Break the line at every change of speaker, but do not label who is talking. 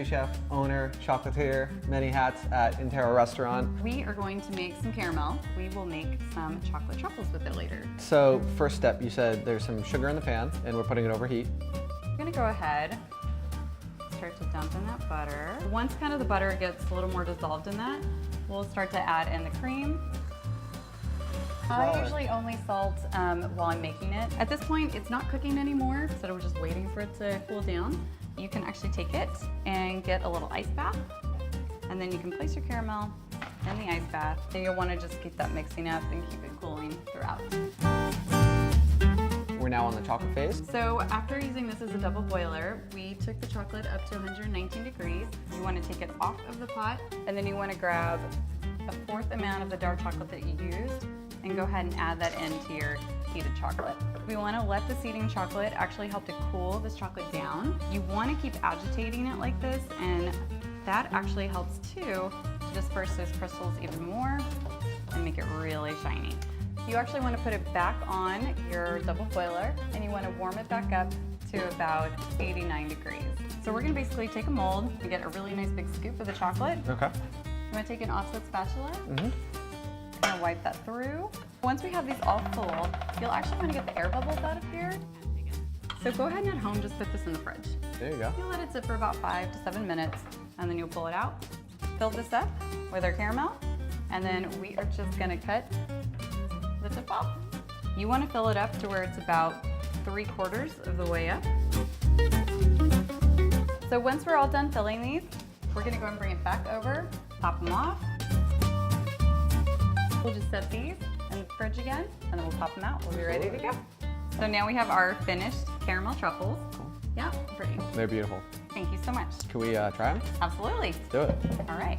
pastry chef, owner, chocolatier, many hats at Intero restaurant.
We are going to make some caramel. We will make some chocolate truffles with it later.
So first step, you said there's some sugar in the pan and we're putting it over heat.
I'm gonna go ahead, start to dump in that butter. Once kind of the butter gets a little more dissolved in that, we'll start to add in the cream. I usually only salt while I'm making it. At this point, it's not cooking anymore, instead of just waiting for it to cool down. You can actually take it and get a little ice bath, and then you can place your caramel in the ice bath. And you'll want to just keep that mixing up and keep it cooling throughout.
We're now on the chocolate phase.
So after using this as a double boiler, we took the chocolate up to 119 degrees. You want to take it off of the pot, and then you want to grab a fourth amount of the dark chocolate that you used and go ahead and add that into your heated chocolate. We want to let the seeding chocolate actually help to cool this chocolate down. You want to keep agitating it like this, and that actually helps too to disperse those crystals even more and make it really shiny. You actually want to put it back on your double boiler, and you want to warm it back up to about 89 degrees. So we're going to basically take a mold and get a really nice big scoop of the chocolate.
Okay.
You want to take an offset spatula. Kind of wipe that through. Once we have these all full, you'll actually want to get the air bubbles out of here. So go ahead and at home just put this in the fridge.
There you go.
You'll let it sit for about 5 to 7 minutes, and then you'll pull it out. Fill this up with our caramel, and then we are just going to cut the tip off. You want to fill it up to where it's about 3/4 of the way up. So once we're all done filling these, we're going to go and bring it back over, top them off. We'll just set these in the fridge again, and then we'll pop them out. We'll be ready to go. So now we have our finished caramel truffles. Yeah, pretty.
They're beautiful.
Thank you so much.
Can we try them?
Absolutely.
Let's do it.
All right.